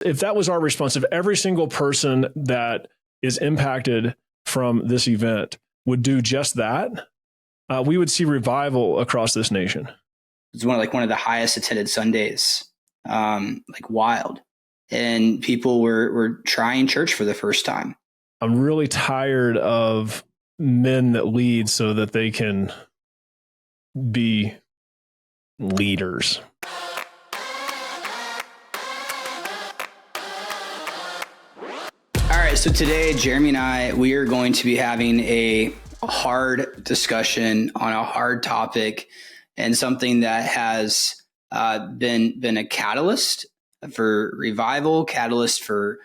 If that was our response, if every single person that is impacted from this event would do just that, we would see revival across this nation. It's one of the highest attended Sundays, wild. And people were trying church for the first time. I'm really tired of men that lead so that they can be leaders. All right, so today, Jeremy and I, we are going to be having a hard discussion on a hard topic and something that has been a catalyst for revival, catalyst for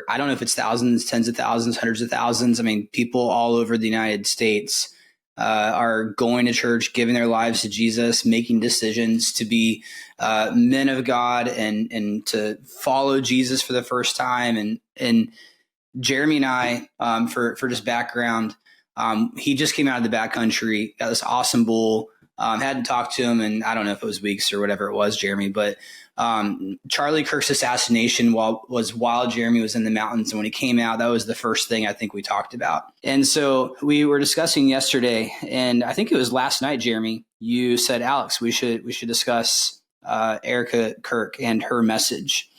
I don't know if it's thousands, tens of thousands, hundreds of thousands. I mean, people all over the United States are going to church, giving their lives to Jesus, making decisions to be men of God and to follow Jesus for the first time. And Jeremy and I, for just background, he just came out of the backcountry, got this awesome bull. Hadn't talked to him in, I don't know if it was weeks or whatever it was, Jeremy, but Charlie Kirk's Assassination while Jeremy was in the mountains. And when he came out, that was the first thing I think we talked about. And so we were discussing yesterday, and I think it was last night, Jeremy, you said, Alex, we should discuss Erika Kirk and her message.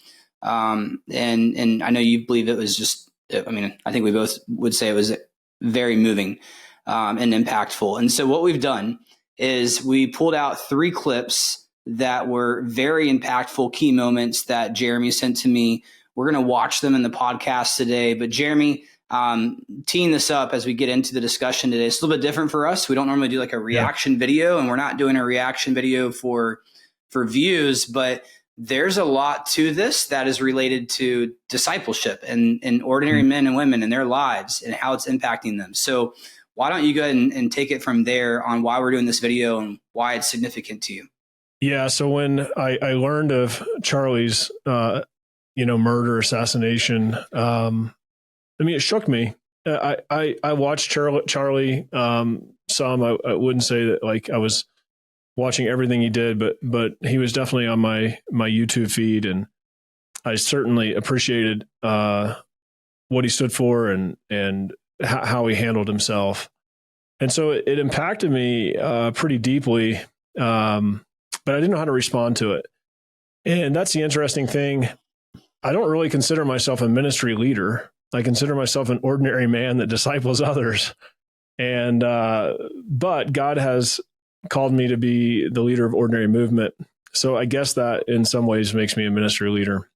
And I know you believe it was just, I think we both would say it was very moving and impactful. And so what we've done is we pulled out 3 clips that were very impactful key moments that Jeremy sent to me. We're going to watch them in the podcast today. But Jeremy, teeing this up as we get into the discussion today, it's a little bit different for us. We don't normally do like a reaction video, and we're not doing a reaction video for views, but there's a lot to this that is related to discipleship and ordinary men and women and their lives and how it's impacting them. So why don't you go ahead and take it from there on why we're doing this video and why it's significant to you? Yeah. So when I learned of Charlie's, murder, assassination, it shook me. I watched Charlie some. I wouldn't say that like I was watching everything he did, but he was definitely on my YouTube feed, and I certainly appreciated what he stood for and how he handled himself. And so it impacted me pretty deeply. But I didn't know how to respond to it. And that's the interesting thing. I don't really consider myself a ministry leader. I consider myself an ordinary man that disciples others. And, but God has called me to be the leader of Ordinary Movement. So I guess that in some ways makes me a ministry leader.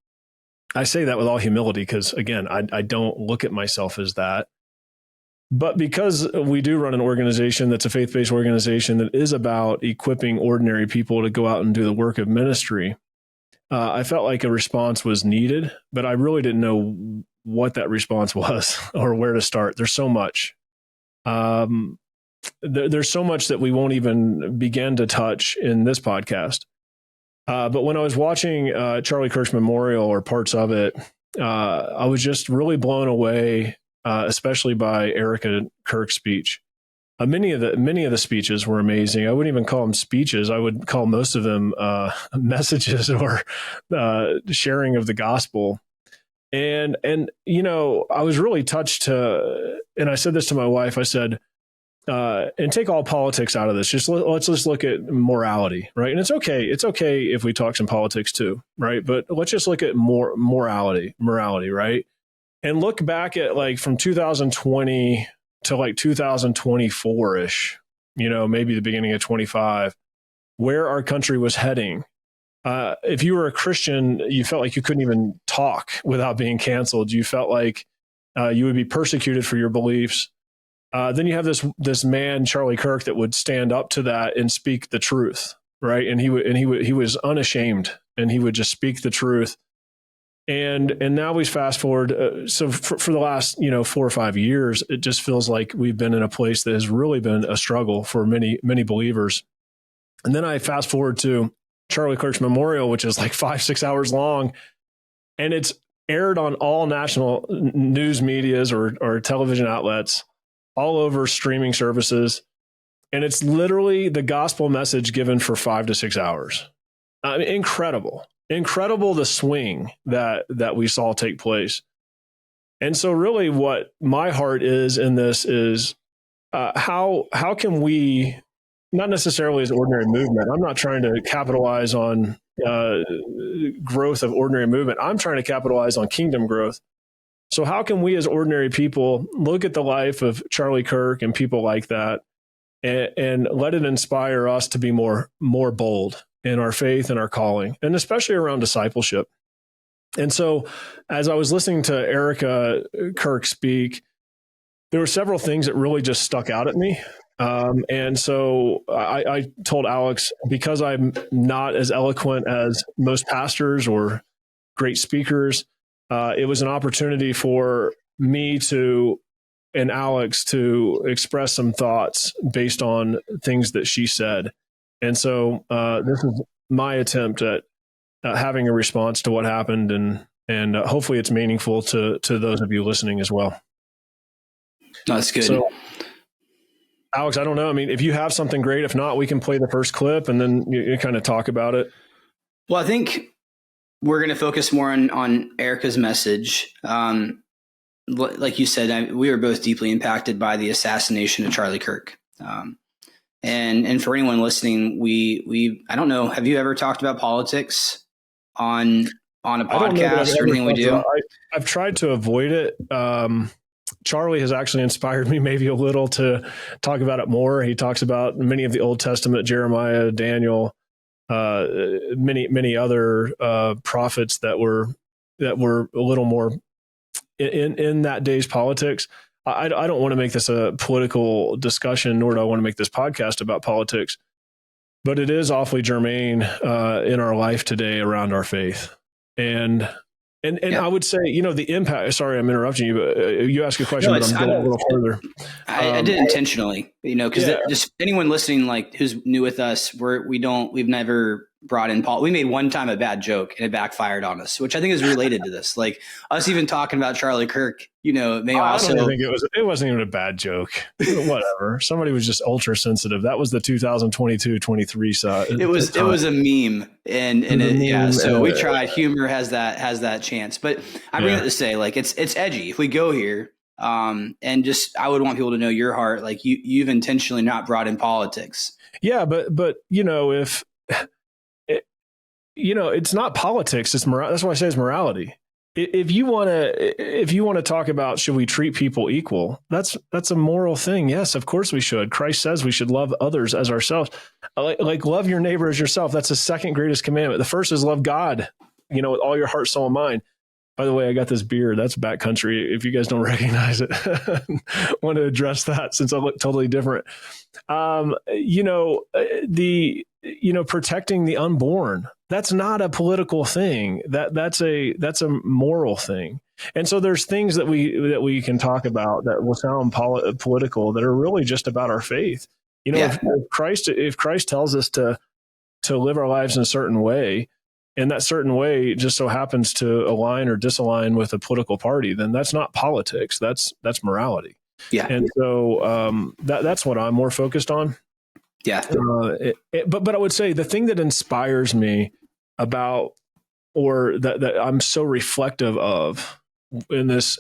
I say that with all humility because, again, I don't look at myself as that. But because we do run an organization that's a faith-based organization that is about equipping ordinary people to go out and do the work of ministry, I felt like a response was needed, but I really didn't know what that response was or where to start. There's so much. There's so much that we won't even begin to touch in this podcast. But when I was watching Charlie Kirk's memorial or parts of it, I was just really blown away. Especially by Erika Kirk's speech. Many of the speeches were amazing. I wouldn't even call them speeches. I would call most of them messages or sharing of the gospel. And I was really touched and I said this to my wife. I said, and take all politics out of this. Let's just look at morality, right? And it's okay. It's okay if we talk some politics too, right? But let's just look at morality, right? And look back at like from 2020 to like 2024-ish, maybe the beginning of 25, where our country was heading. If you were a Christian, you felt like you couldn't even talk without being canceled. You felt like you would be persecuted for your beliefs. Then you have this man, Charlie Kirk, that would stand up to that and speak the truth, right? And he was unashamed, and he would just speak the truth. And now we fast forward. So for the last 4 or 5 years, it just feels like we've been in a place that has really been a struggle for many believers. And then I fast forward to Charlie Kirk's memorial, which is like 5-6 hours long, and it's aired on all national news medias or television outlets, all over streaming services, and it's literally the gospel message given for 5 to 6 hours. Incredible. incredible the swing that we saw take place. And so really what my heart is in this is how can we, not necessarily as ordinary movement, I'm not trying to capitalize on growth of ordinary movement. I'm trying to capitalize on kingdom growth. So how can we as ordinary people look at the life of Charlie Kirk and people like that and let it inspire us to be more bold in our faith and our calling, and especially around discipleship. And so as I was listening to Erika Kirk speak, there were several things that really just stuck out at me. And so I told Alex, because I'm not as eloquent as most pastors or great speakers, it was an opportunity for me and Alex to express some thoughts based on things that she said. And so this is my attempt at having a response to what happened, and hopefully it's meaningful to those of you listening as well. That's good. So, Alex, I don't know. I mean, if you have something great, if not, we can play the first clip and then you kind of talk about it. Well, I think we're going to focus more on Erika's message. Like you said, we were both deeply impacted by the assassination of Charlie Kirk. And for anyone listening, I don't know, have you ever talked about politics on a podcast or anything we do? I've tried to avoid it. Charlie has actually inspired me maybe a little to talk about it more. He talks about many of the Old Testament, Jeremiah, Daniel, many other prophets that were a little more in that day's politics. I don't want to make this a political discussion, nor do I want to make this podcast about politics, but it is awfully germane in our life today around our faith. And I would say, the impact, sorry, I'm interrupting you, but you asked a question, but I'm going a little further. I did intentionally, because just anyone listening, like who's new with us, we've never brought in Paul. We made one time a bad joke and it backfired on us, which I think is related to this. Like us even talking about Charlie Kirk, it may also. I don't think it wasn't even a bad joke. Whatever. Somebody was just ultra sensitive. That was the 2022-23 side. It was a meme, and so we tried. Humor has that chance, but I bring it to say, like it's edgy. If we go here, and just I would want people to know your heart. Like you've intentionally not brought in politics. Yeah, but if it's not politics, it's morality. That's why I say it's morality. If you want to talk about, should we treat people equal? That's a moral thing. Yes, of course we should. Christ says we should love others as ourselves. Like love your neighbor as yourself. That's the second greatest commandment. The first is love God, with all your heart, soul, and mind. By the way, I got this beard. That's backcountry. If you guys don't recognize it, want to address that since I look totally different. Protecting the unborn. That's not a political thing. That's a moral thing. And so there's things that we can talk about that will sound political that are really just about our faith. If Christ tells us to live our lives in a certain way, and that certain way just so happens to align or disalign with a political party, then that's not politics. That's morality. Yeah. And so that's what I'm more focused on. Yeah. But I would say the thing that inspires me about, or that I'm so reflective of in this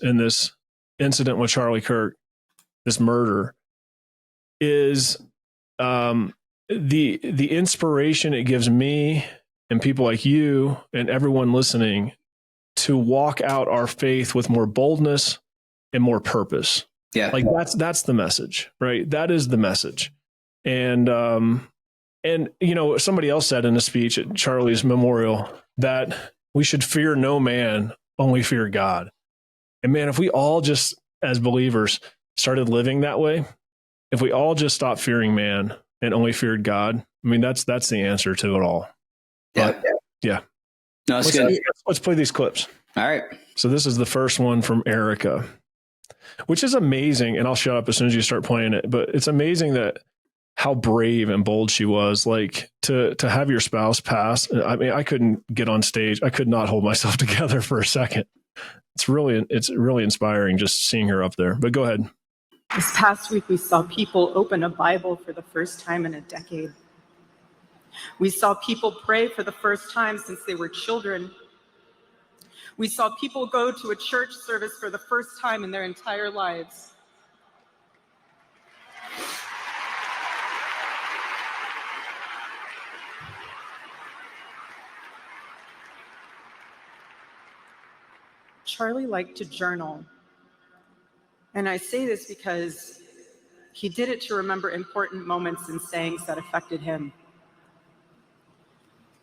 incident with Charlie Kirk, this murder, is the inspiration it gives me and people like you and everyone listening to walk out our faith with more boldness and more purpose. Yeah. Like that's the message, right? That is the message. And somebody else said in a speech at Charlie's memorial that we should fear no man, only fear God. And man, if we all just, as believers, started living that way, if we all just stopped fearing man and only feared God, I mean, that's the answer to it all. But, yeah. No, it's good. Let's play these clips. All right. So this is the first one from Erika, which is amazing. And I'll shut up as soon as you start playing it. But it's amazing that how brave and bold she was, like to have your spouse pass. I mean, I couldn't get on stage. I could not hold myself together for a second. It's really inspiring just seeing her up there, but go ahead. This past week, we saw people open a Bible for the first time in a decade. We saw people pray for the first time since they were children. We saw people go to a church service for the first time in their entire lives. Charlie liked to journal. And I say this because he did it to remember important moments and sayings that affected him.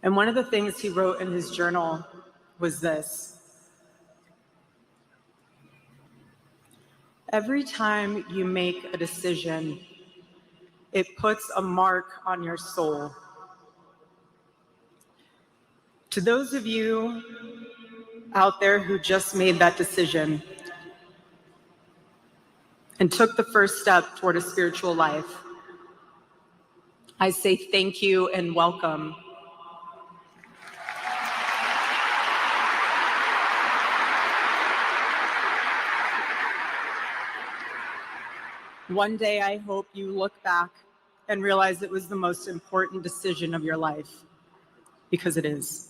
And one of the things he wrote in his journal was this: every time you make a decision, it puts a mark on your soul. To those of you out there who just made that decision and took the first step toward a spiritual life, I say thank you and welcome. One day, I hope you look back and realize it was the most important decision of your life, because it is.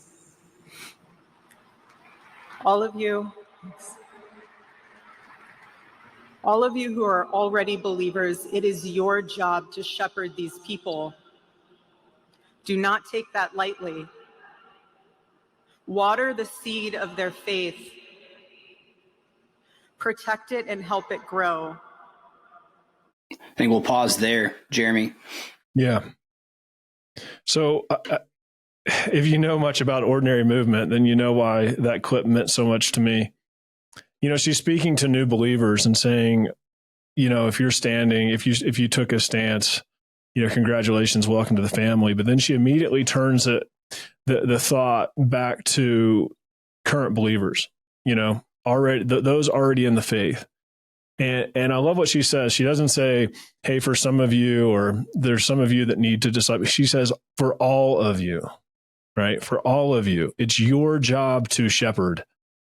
All of you who are already believers, it is your job to shepherd these people. Do not take that lightly. Water the seed of their faith. Protect it and help it grow. I think we'll pause there, Jeremy. Yeah. So if you know much about Ordinary Movement, then you know why that clip meant so much to me. You know, she's speaking to new believers and saying, you know, if you're standing, if you took a stance, you know, congratulations, welcome to the family. But then she immediately turns the thought back to current believers, you know, already those already in the faith. And I love what she says. She doesn't say, hey, for some of you, or there's some of you that need to disciple. She says, for all of you, right? For all of you, it's your job to shepherd.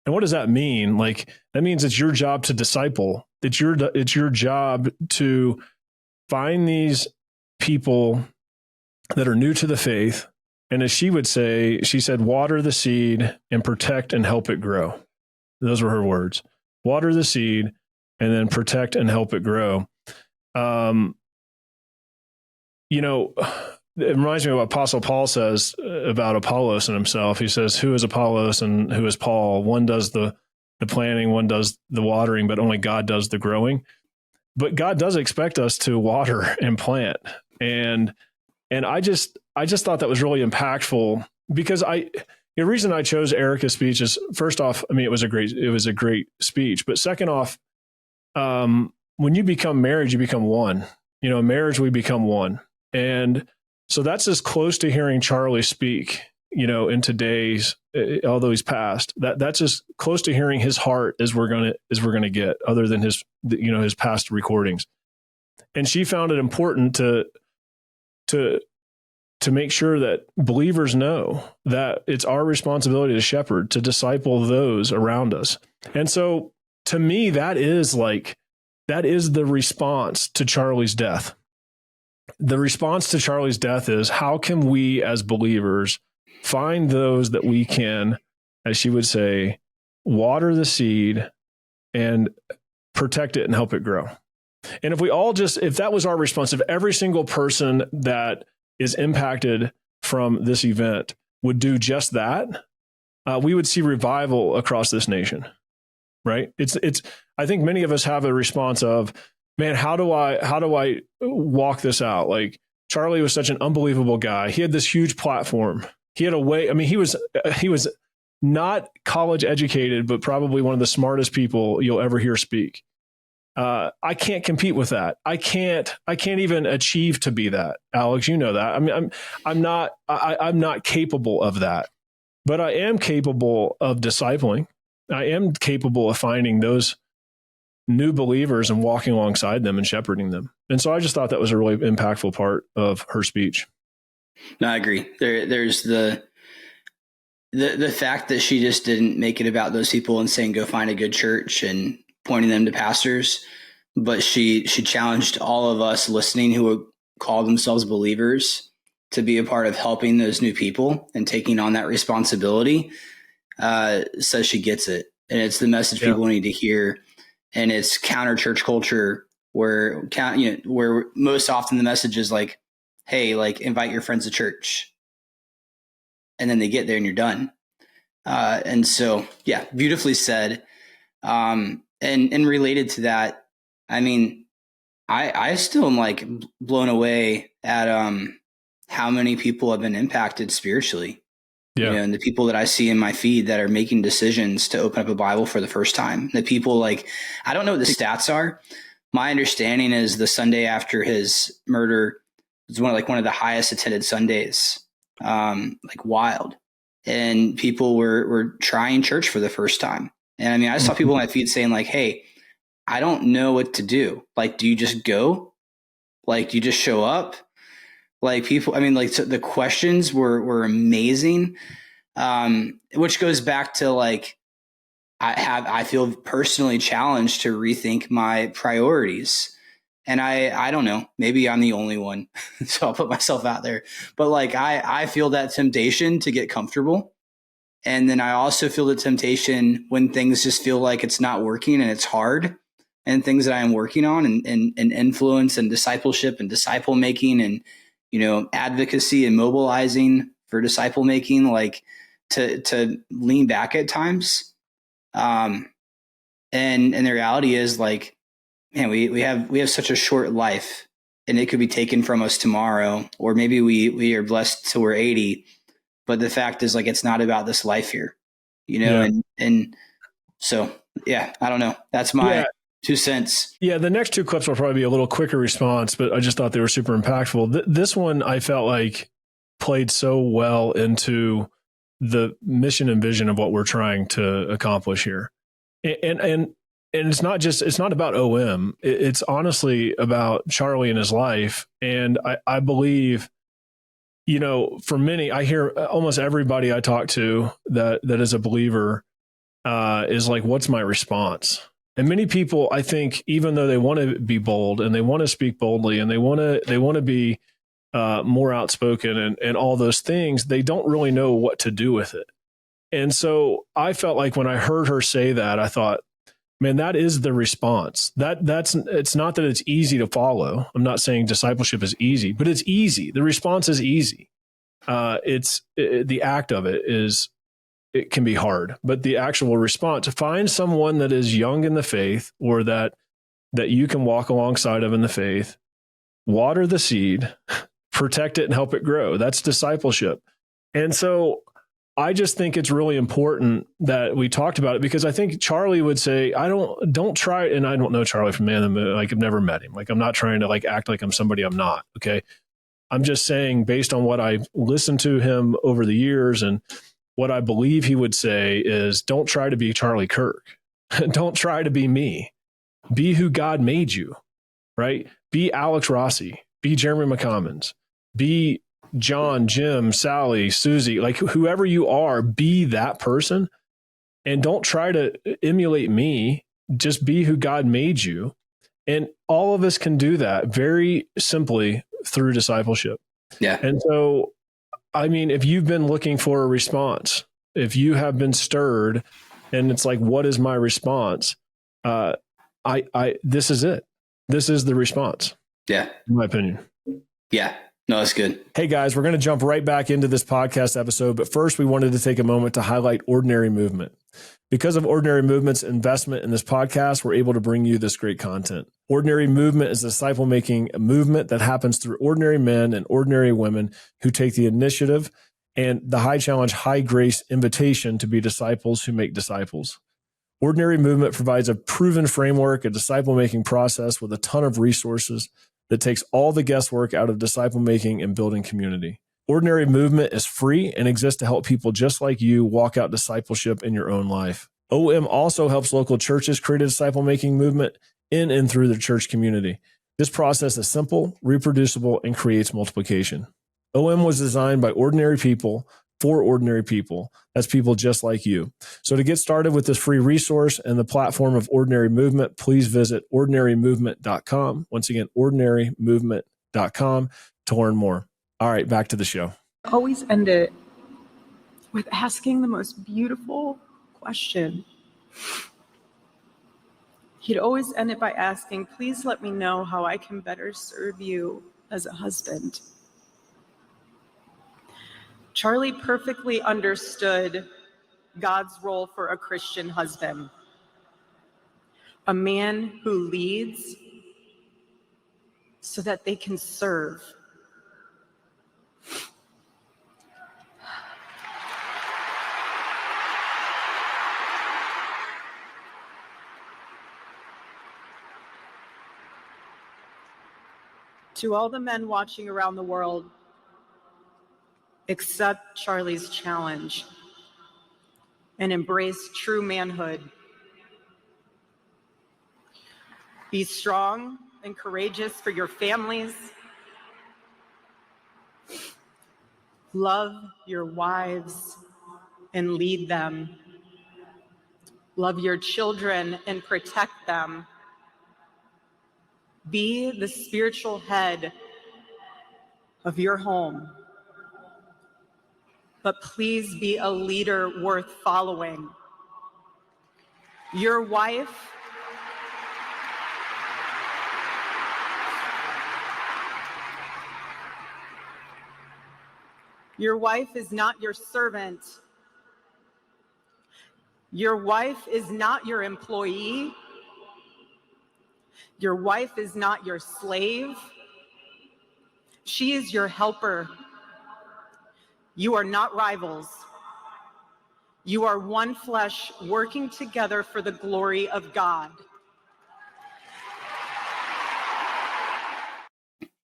And what does that mean? Like, that means it's your job to disciple. It's your job to find these people that are new to the faith. And as she would say, she said, water the seed and protect and help it grow. Those were her words. Water the seed and then protect and help it grow. You know, it reminds me of what Apostle Paul says about Apollos and himself. He says, who is Apollos and who is Paul? One does the planting, one does the watering, but only God does the growing. But God does expect us to water and plant. And I just thought that was really impactful, because the reason I chose Erika's speech is, first off, I mean, it was a great speech, but second off, when you become married, you become one. You know, in marriage, we become one. And so that's as close to hearing Charlie speak, you know, in today's, although he's passed, that's as close to hearing his heart as we're going to get, other than his past recordings. And she found it important to make sure that believers know that it's our responsibility to shepherd, to disciple those around us. And so, to me, that is the response to Charlie's death. The response to Charlie's death is, how can we as believers find those that we can, as she would say, water the seed and protect it and help it grow? And if that was our response, if every single person that is impacted from this event would do just that, we would see revival across this nation. Right? I think many of us have a response of, man, how do I walk this out? Like, Charlie was such an unbelievable guy. He had this huge platform. He had a way. I mean, he was not college educated, but probably one of the smartest people you'll ever hear speak. I can't compete with that. I can't even achieve to be that. Alex, you know that. I mean, I'm not capable of that, but I am capable of discipling. I am capable of finding those new believers and walking alongside them and shepherding them. And so I just thought that was a really impactful part of her speech. No, I agree. There's the fact that she just didn't make it about those people and saying, go find a good church and pointing them to pastors. But she challenged all of us listening who would call themselves believers to be a part of helping those new people and taking on that responsibility, says she gets it. And it's the message people need to hear. And it's counter church culture where most often the message is like, hey, like invite your friends to church. And then they get there and you're done. And so, yeah, beautifully said. And related to that, I mean, I still am like blown away at how many people have been impacted spiritually. Yeah. And the people that I see in my feed that are making decisions to open up a Bible for the first time. The people like, I don't know what the stats are. My understanding is the Sunday after his murder was one of the highest attended Sundays, like wild. And people were trying church for the first time. And I mean, I saw people in my feed saying like, hey, I don't know what to do. Like, do you just go? Like, do you just show up? Like people, I mean, like so the questions were amazing. Which goes back to like, I feel personally challenged to rethink my priorities. And I don't know, maybe I'm the only one. So I'll put myself out there, but like, I feel that temptation to get comfortable. And then I also feel the temptation when things just feel like it's not working and it's hard, and things that I am working on and influence and discipleship and disciple making and, advocacy and mobilizing for disciple making, like to lean back at times. And the reality is like, man, we have such a short life, and it could be taken from us tomorrow, or maybe we are blessed till we're 80. But the fact is like, it's not about this life here, and so, yeah, I don't know. That's my 2 cents. Yeah. The next two clips will probably be a little quicker response, but I just thought they were super impactful. This one I felt like played so well into the mission and vision of what we're trying to accomplish here. And it's not about OM. It's honestly about Charlie and his life. And I believe, for many, I hear almost everybody I talk to that is a believer is like, what's my response? And many people, I think, even though they want to be bold and they want to speak boldly and they want to be more outspoken and all those things, they don't really know what to do with it. And so I felt like when I heard her say that, I thought, man, that is the response. It's not that it's easy to follow. I'm not saying discipleship is easy, but it's easy. The response is easy. The act of it can be hard, but the actual response, to find someone that is young in the faith, or that you can walk alongside of in the faith, water the seed, protect it, and help it grow. That's discipleship. And so I just think it's really important that we talked about it, because I think Charlie would say, don't try. And I don't know Charlie from Man in the Moon. Like, I've never met him. Like, I'm not trying to like act like I'm somebody I'm not. Okay. I'm just saying, based on what I've listened to him over the years, and what I believe he would say is, don't try to be Charlie Kirk. Don't try to be me. Be who God made you, right? Be Alex Rossi. Be Jeremy McCommons. Be John, Jim, Sally, Susie, like whoever you are, be that person, and don't try to emulate me. Just be who God made you. And all of us can do that very simply through discipleship. Yeah. And so, I mean, if you've been looking for a response, if you have been stirred and it's like, what is my response? This is it. This is the response. Yeah. In my opinion. Yeah. No, that's good. Hey guys, we're going to jump right back into this podcast episode, but first we wanted to take a moment to highlight Ordinary Movement. Because of Ordinary Movement's investment in this podcast, we're able to bring you this great content. Ordinary Movement is a disciple-making movement that happens through ordinary men and ordinary women who take the initiative and the high challenge, high grace invitation to be disciples who make disciples. Ordinary Movement provides a proven framework, a disciple-making process with a ton of resources that takes all the guesswork out of disciple-making and building community. Ordinary Movement is free and exists to help people just like you walk out discipleship in your own life. OM also helps local churches create a disciple-making movement in and through their church community. This process is simple, reproducible, and creates multiplication. OM was designed by ordinary people for ordinary people. That's people just like you. So to get started with this free resource and the platform of Ordinary Movement, please visit ordinarymovement.com. Once again, ordinarymovement.com to learn more. All right, back to the show. Always end it with asking the most beautiful question. He'd always end it by asking, please let me know how I can better serve you as a husband. Charlie perfectly understood God's role for a Christian husband. A man who leads so that they can serve. To all the men watching around the world, accept Charlie's challenge and embrace true manhood. Be strong and courageous for your families. Love your wives and lead them. Love your children and protect them. Be the spiritual head of your home. But please be a leader worth following. Your wife is not your servant. Your wife is not your employee. Your wife is not your slave. She is your helper. You are not rivals. You are one flesh working together for the glory of God.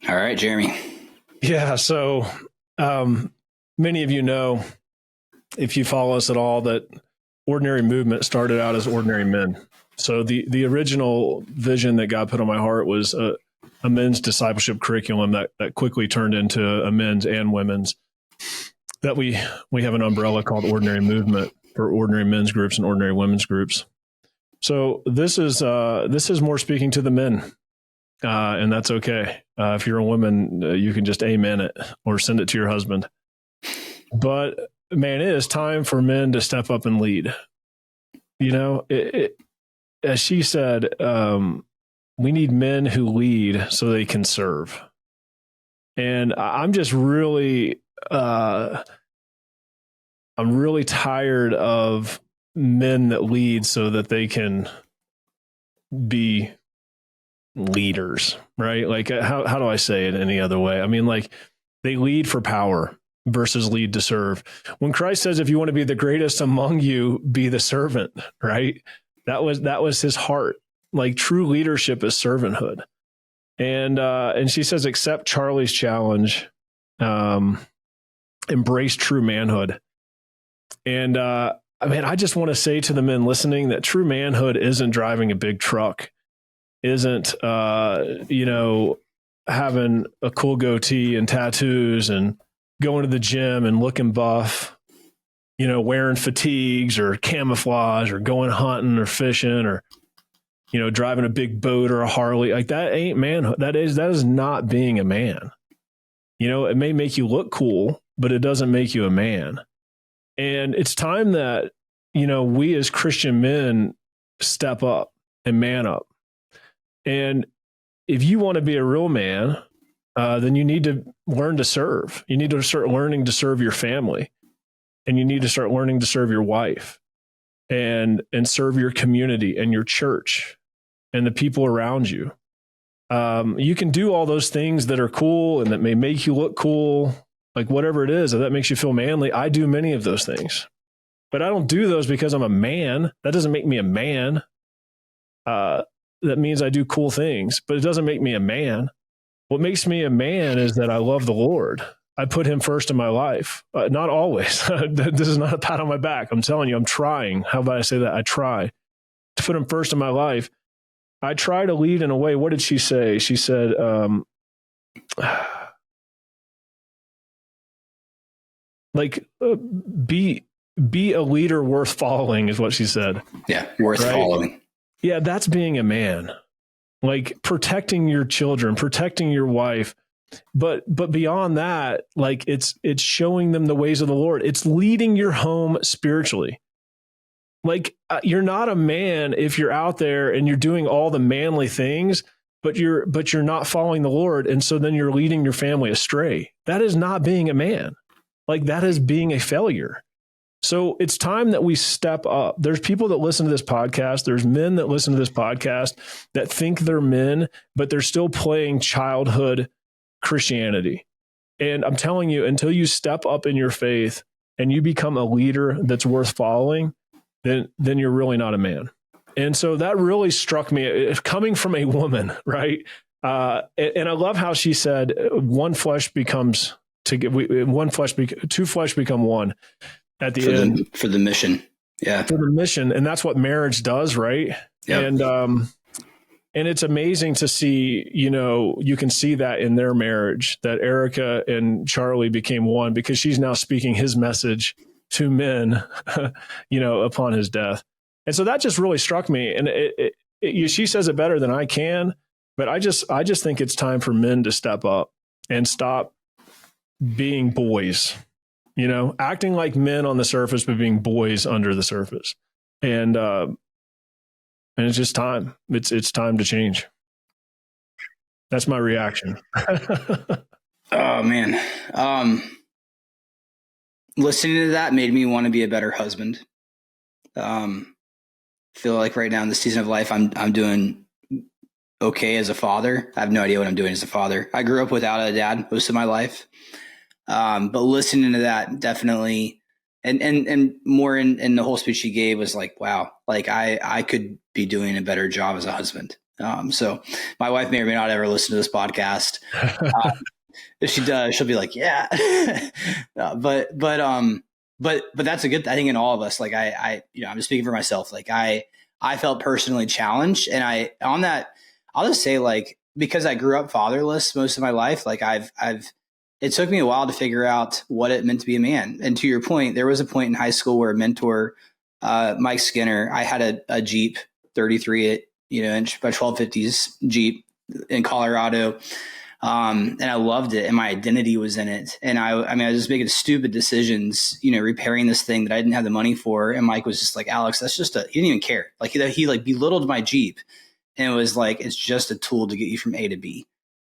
All right, Jeremy. Yeah. So many of you know, if you follow us at all, that Ordinary Movement started out as ordinary men. So the original vision that God put on my heart was a men's discipleship curriculum that quickly turned into a men's and women's. That we have an umbrella called Ordinary Movement for ordinary men's groups and ordinary women's groups. So this is more speaking to the men, and that's okay. If you're a woman, you can just amen it or send it to your husband. But man, it is time for men to step up and lead. You know, as she said, we need men who lead so they can serve. And I'm just really, I'm really tired of men that lead so that they can be leaders, right? Like, how do I say it any other way? I mean, like, they lead for power versus lead to serve. When Christ says, if you want to be the greatest among you, be the servant, right? That was his heart. Like, true leadership is servanthood. And she says, accept Charlie's challenge, embrace true manhood. And I just want to say to the men listening that true manhood isn't driving a big truck, isn't having a cool goatee and tattoos and going to the gym and looking buff, wearing fatigues or camouflage or going hunting or fishing or driving a big boat or a Harley. Like, that ain't manhood. That is not being a man. It may make you look cool, but it doesn't make you a man. And it's time that, we as Christian men step up and man up. And if you want to be a real man, then you need to learn to serve. You need to start learning to serve your family. And you need to start learning to serve your wife and serve your community and your church and the people around you. You can do all those things that are cool and that may make you look cool, like whatever it is that makes you feel manly. I do many of those things, but I don't do those because I'm a man. That doesn't make me a man. That means I do cool things, but it doesn't make me a man. What makes me a man is that I love the Lord. I put him first in my life. Not always. This is not a pat on my back. I'm telling you, I'm trying. How about I say that? I try to put him first in my life. I try to lead in a way. What did she say? She said, be a leader worth following is what she said. Yeah, worth following. Yeah, that's being a man. Like, protecting your children, protecting your wife, But beyond that, like it's showing them the ways of the Lord. It's leading your home spiritually. Like you're not a man if you're out there and you're doing all the manly things, but you're not following the Lord. And so then you're leading your family astray. That is not being a man. Like that is being a failure. So it's time that we step up. There's people that listen to this podcast. There's men that listen to this podcast that think they're men, but they're still playing childhood Christianity. And I'm telling you, until you step up in your faith and you become a leader that's worth following, then you're really not a man. And so that really struck me coming from a woman, right? And I love how she said, two flesh become one at the end. For the mission. Yeah. For the mission. And that's what marriage does, right? Yep. And it's amazing to see, you can see that in their marriage, that Erika and Charlie became one because she's now speaking his message to men, upon his death. And so that just really struck me. And she says it better than I can, but I just think it's time for men to step up and stop being boys, acting like men on the surface, but being boys under the surface. And it's just time. It's time to change. That's my reaction. Oh man. Listening to that made me want to be a better husband. Feel like right now in this season of life, I'm doing okay as a father. I have no idea what I'm doing as a father. I grew up without a dad most of my life. But listening to that definitely, and more in the whole speech she gave was like, wow, like I could be doing a better job as a husband. So my wife may or may not ever listen to this podcast. If she does, she'll be like, yeah. But that's a good, I think in all of us, like I'm just speaking for myself. Like I felt personally challenged, and I'll just say, like, because I grew up fatherless most of my life, like it took me a while to figure out what it meant to be a man. And to your point, there was a point in high school where a mentor, Mike Skinner, I had a Jeep 33 inch by 1250s Jeep in Colorado. And I loved it, and my identity was in it. And I was just making stupid decisions, repairing this thing that I didn't have the money for. And Mike was just like, Alex, that's just he didn't even care. Like he like belittled my Jeep, and it was like, it's just a tool to get you from A to B.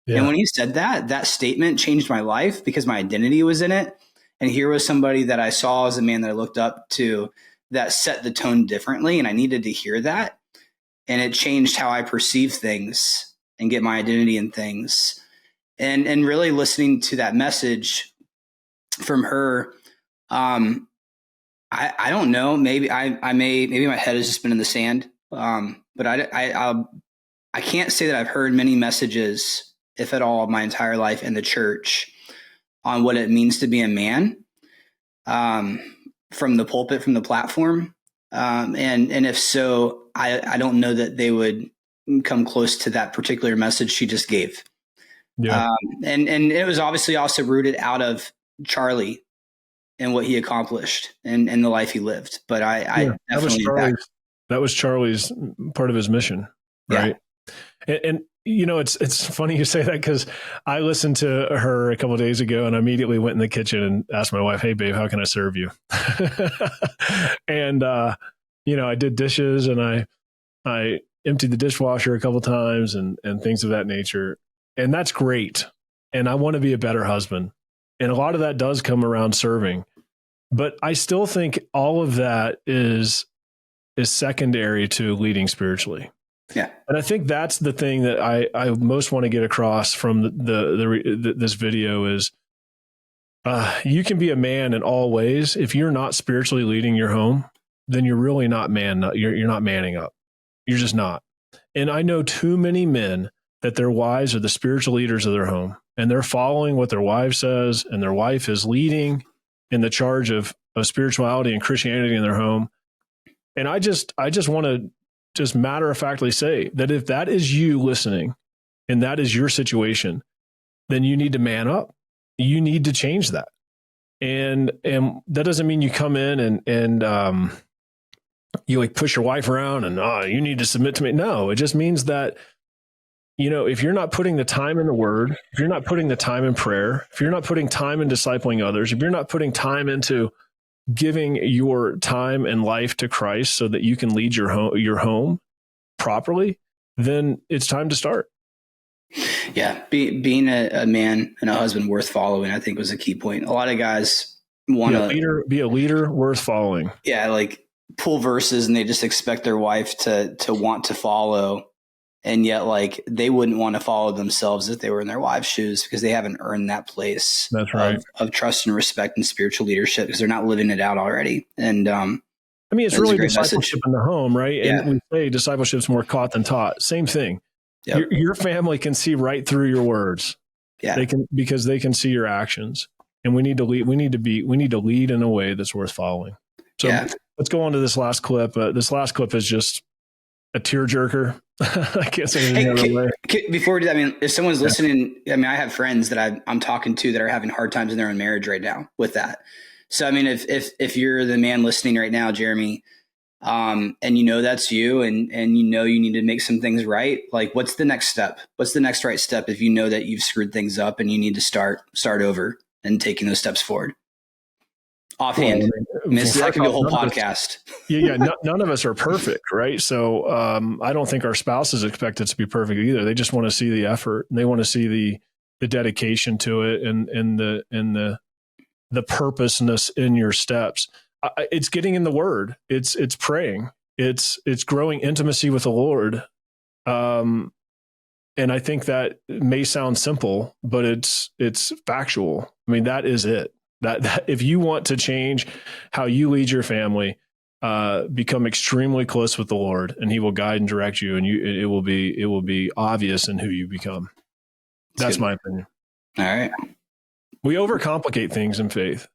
Yeah. And when he said that statement changed my life because my identity was in it. And here was somebody that I saw as a man that I looked up to that set the tone differently. And I needed to hear that. And it changed how I perceive things and get my identity in things. And really listening to that message from her, I don't know, maybe maybe my head has just been in the sand. But I can't say that I've heard many messages, if at all, my entire life in the church on what it means to be a man, from the pulpit, from the platform. And if so, I don't know that they would come close to that particular message she just gave. Yeah. And it was obviously also rooted out of Charlie and what he accomplished and the life he lived. But I definitely that was Charlie's part of his mission, right? Yeah. And it's funny you say that, because I listened to her a couple of days ago and I immediately went in the kitchen and asked my wife, "Hey babe, how can I serve you?" And I did dishes, and I emptied the dishwasher a couple of times and things of that nature. And that's great. And I want to be a better husband. And a lot of that does come around serving. But I still think all of that is secondary to leading spiritually. Yeah. And I think that's the thing that I most want to get across from this video is you can be a man in all ways. If you're not spiritually leading your home, then you're really not you're not manning up. You're just not. And I know too many men that their wives are the spiritual leaders of their home, and they're following what their wife says, and their wife is leading in the charge of spirituality and Christianity in their home. And I just want to just matter-of-factly say that if that is you listening and that is your situation, then you need to man up. You need to change that. And that doesn't mean you come in and you like push your wife around and you need to submit to me. No, it just means that if you're not putting the time in the word, if you're not putting the time in prayer, if you're not putting time in discipling others, if you're not putting time into giving your time and life to Christ so that you can lead your home properly, then it's time to start. Yeah. Being a man and a husband worth following, I think, was a key point. A lot of guys want to be a leader worth following. Yeah. Like pull verses and they just expect their wife to want to follow. And yet, like, they wouldn't want to follow themselves if they were in their wife's shoes because they haven't earned that place That's right. of trust and respect and spiritual leadership because they're not living it out already. And it's really discipleship in the home, right? Yeah. And we say discipleship's more caught than taught. Same thing. Yep. Your family can see right through your words. Yeah, because they can see your actions, and we need to lead. We need to lead in a way that's worth following. So let's go on to this last clip. This last clip is just a tearjerker. I can't say it any other way. Before we do that, if someone's listening, I have friends that I'm talking to that are having hard times in their own marriage right now with that. So, if you're the man listening right now, Jeremy, and that's you and you need to make some things right, like what's the next step? What's the next right step if you know that you've screwed things up and you need to start over and taking those steps forward? Offhand. That could be a whole podcast. None of us are perfect, right? So I don't think our spouse is expected to be perfect either. They just want to see the effort and they want to see the dedication to it and the purposeness in your steps. It's getting in the word. It's praying. It's growing intimacy with the Lord. And I think that may sound simple, but it's factual. That is it. That if you want to change how you lead your family, become extremely close with the Lord, and He will guide and direct you, and it will be obvious in who you become. That's my opinion. All right. We overcomplicate things in faith.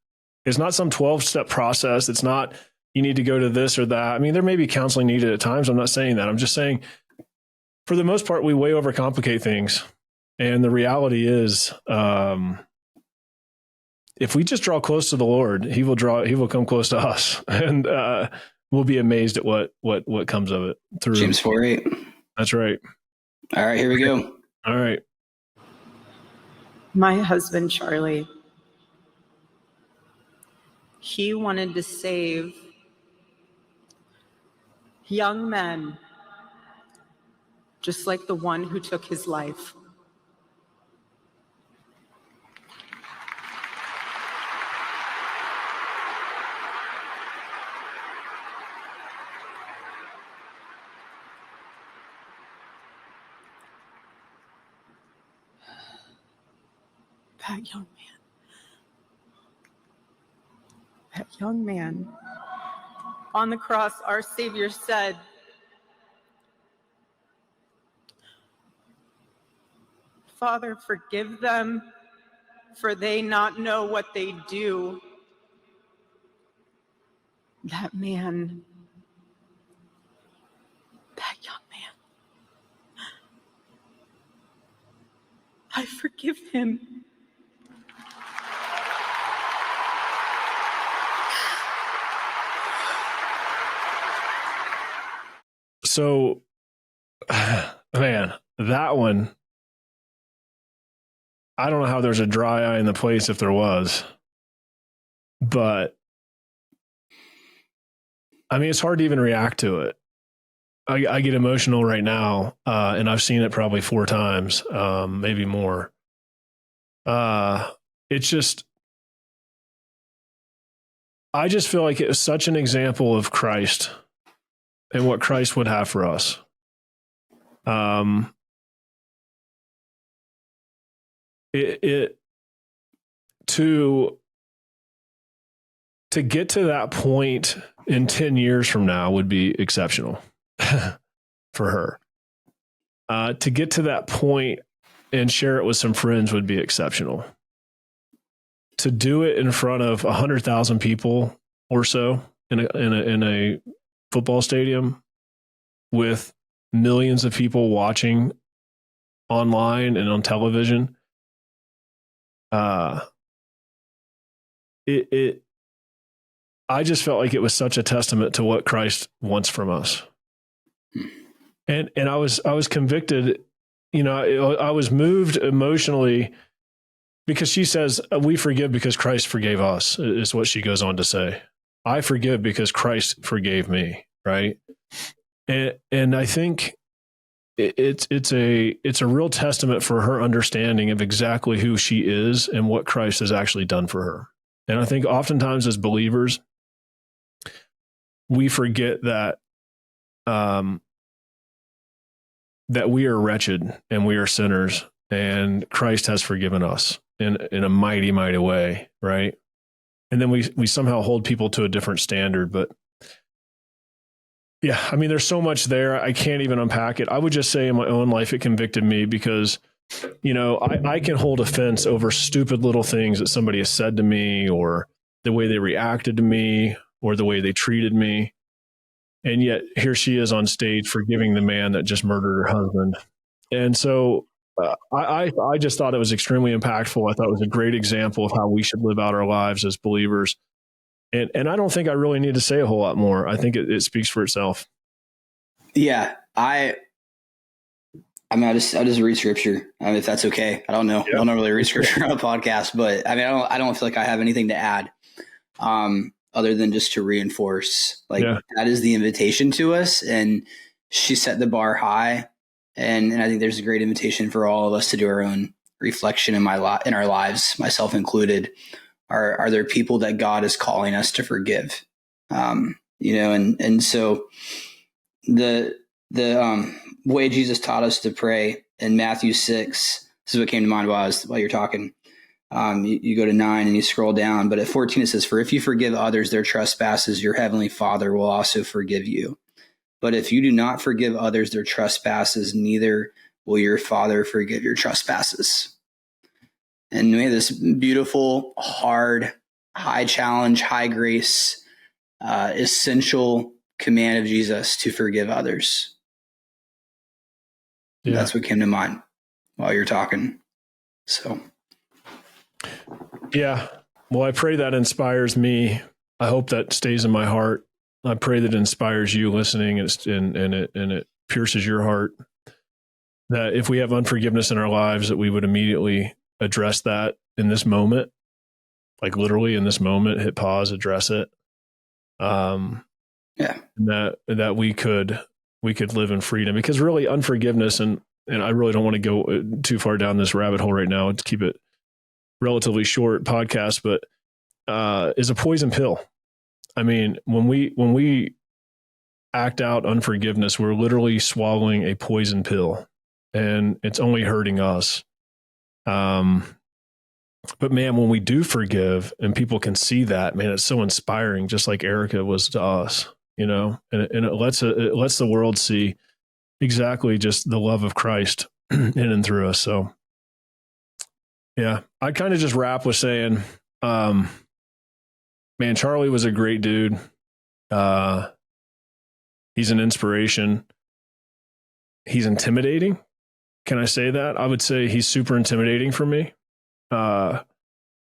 It's not some 12-step process. It's not you need to go to this or that. There may be counseling needed at times. I'm not saying that. I'm just saying, for the most part, we way overcomplicate things. And the reality is, if we just draw close to the Lord, He will come close to us, and we'll be amazed at what comes of it through James 4:8. That's right. All right, here we go. All right. My husband, Charlie, he wanted to save young men, just like the one who took his life. That young man on the cross, our Savior said, "Father, forgive them, for they not know what they do." That young man, I forgive him. So, man, that one, I don't know how there's a dry eye in the place if there was, but it's hard to even react to it. I get emotional right now, and I've seen it probably 4 times, maybe more. It's just, I just feel like it was such an example of Christ and what Christ would have for us. To get to that point in 10 years from now would be exceptional for her. To get to that point and share it with some friends would be exceptional. To do it in front of 100,000 people or so in a football stadium with millions of people watching online and on television, I just felt like it was such a testament to what Christ wants from us. And I was convicted I was moved emotionally because she says, we forgive because Christ forgave us, is what she goes on to say. I forgive because Christ forgave me, right? And I think it's a real testament for her understanding of exactly who she is and what Christ has actually done for her. And I think oftentimes as believers, we forget that that we are wretched and we are sinners, and Christ has forgiven us in a mighty, mighty way, right? And then we somehow hold people to a different standard. But yeah, I mean, there's so much there. I can't even unpack it. I would just say in my own life, it convicted me because, I can hold offense over stupid little things that somebody has said to me, or the way they reacted to me, or the way they treated me. And yet here she is on stage forgiving the man that just murdered her husband. And so I just thought it was extremely impactful. I thought it was a great example of how we should live out our lives as believers. And I don't think I really need to say a whole lot more. I think it speaks for itself. Yeah. I just read scripture. If that's okay. I don't know. Yeah. I don't really read scripture on a podcast, but I don't feel like I have anything to add. Other than just to reinforce, that is the invitation to us. And she set the bar high. And I think there's a great invitation for all of us to do our own reflection in our lives, myself included. Are there people that God is calling us to forgive? And so the way Jesus taught us to pray in Matthew 6, this is what came to mind while you're talking. You go to 9 and you scroll down, but at 14 it says, "For if you forgive others their trespasses, your heavenly Father will also forgive you. But if you do not forgive others their trespasses, neither will your Father forgive your trespasses." And we have this beautiful, hard, high challenge, high grace, essential command of Jesus to forgive others. Yeah. That's what came to mind while you're talking. So. Yeah. Well, I pray that inspires me. I hope that stays in my heart. I pray that it inspires you listening and it pierces your heart. That if we have unforgiveness in our lives, that we would immediately address that in this moment, like literally in this moment, hit pause, address it. That we could live in freedom, because really unforgiveness, and I really don't want to go too far down this rabbit hole right now to keep it relatively short podcast, but is a poison pill. I mean, when we act out unforgiveness, we're literally swallowing a poison pill, and it's only hurting us. But man, when we do forgive and people can see that, man, it's so inspiring, just like Erika was to us, and it lets the world see exactly just the love of Christ in and through us. So yeah, I kind of just wrap with saying, man, Charlie was a great dude. He's an inspiration. He's intimidating. Can I say that? I would say he's super intimidating for me. Part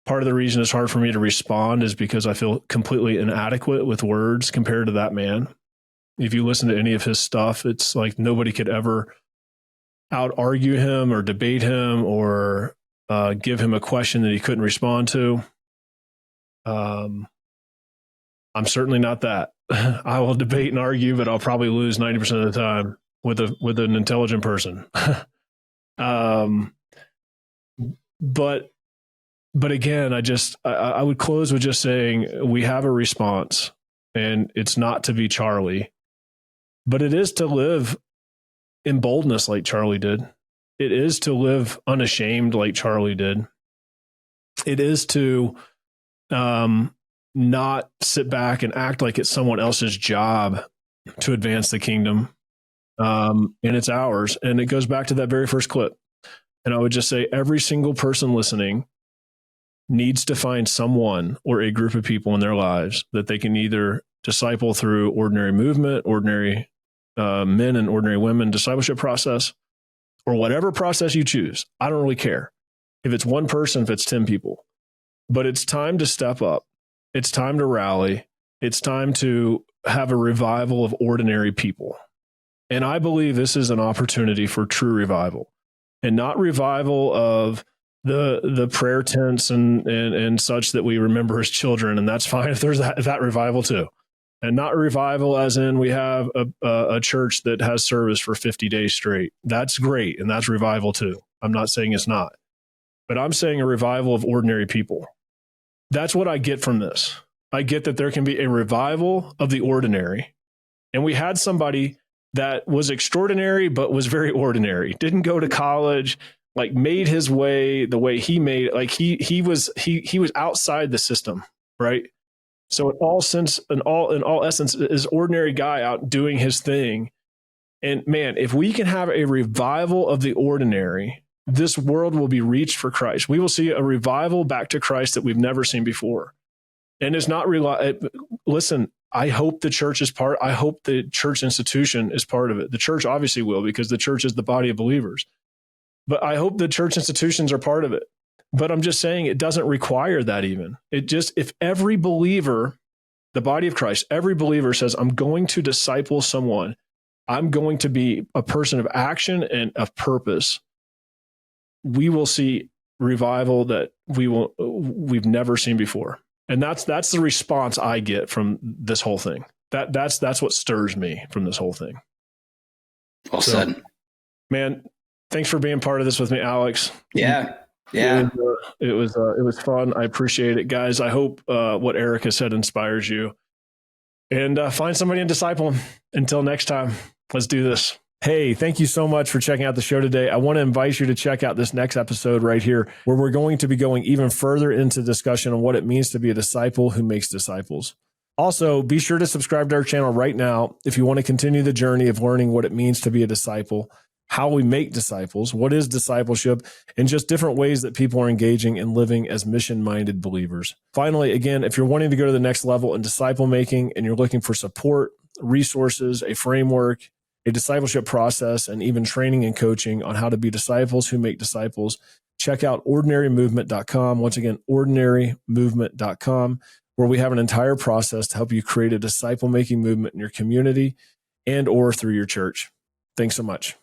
of the reason it's hard for me to respond is because I feel completely inadequate with words compared to that man. If you listen to any of his stuff, it's like nobody could ever out argue him or debate him or give him a question that he couldn't respond to. I'm certainly not that. I will debate and argue, but I'll probably lose 90% of the time with an intelligent person. But again, I would close with just saying we have a response, and it's not to be Charlie, but it is to live in boldness like Charlie did. It is to live unashamed like Charlie did. It is to not sit back and act like it's someone else's job to advance the kingdom. And it's ours. And it goes back to that very first clip. And I would just say every single person listening needs to find someone or a group of people in their lives that they can either disciple through ordinary movement, ordinary men and ordinary women discipleship process, or whatever process you choose. I don't really care if it's one person, if it's 10 people, but it's time to step up. It's time to rally. It's time to have a revival of ordinary people. And I believe this is an opportunity for true revival. and not revival of the prayer tents and such that we remember as children. And that's fine if there's that revival too. And not revival as in we have a church that has service for 50 days straight. That's great. And that's revival too. I'm not saying it's not, but I'm saying a revival of ordinary people. That's what I get from this. I get that there can be a revival of the ordinary. And we had somebody that was extraordinary, but was very ordinary, didn't go to college, like made his way the way he made it. Like he was outside the system, right? So in all essence, is ordinary guy out doing his thing. And man, if we can have a revival of the ordinary, this world will be reached for Christ. We will see a revival back to Christ that we've never seen before. And it's not listen, I hope the church is I hope the church institution is part of it. The church obviously will, because the church is the body of believers. But I hope the church institutions are part of it. But I'm just saying it doesn't require that even. If every believer, the body of Christ, every believer says, I'm going to disciple someone, I'm going to be a person of action and of purpose, we will see revival that we've never seen before. And that's the response I get from this whole thing. That's what stirs me from this whole thing. Well said. Man, thanks for being part of this with me, Alex. Yeah. It was fun. I appreciate it, guys. I hope what Erika said inspires you. And find somebody and disciple them. Until next time, let's do this. Hey, thank you so much for checking out the show today. I want to invite you to check out this next episode right here, where we're going to be going even further into discussion on what it means to be a disciple who makes disciples. Also, be sure to subscribe to our channel right now if you want to continue the journey of learning what it means to be a disciple, how we make disciples, what is discipleship, and just different ways that people are engaging and living as mission-minded believers. Finally, again, if you're wanting to go to the next level in disciple making and you're looking for support, resources, a framework, a discipleship process, and even training and coaching on how to be disciples who make disciples, check out ordinarymovement.com. Once again, ordinarymovement.com, where we have an entire process to help you create a disciple-making movement in your community and or through your church. Thanks so much.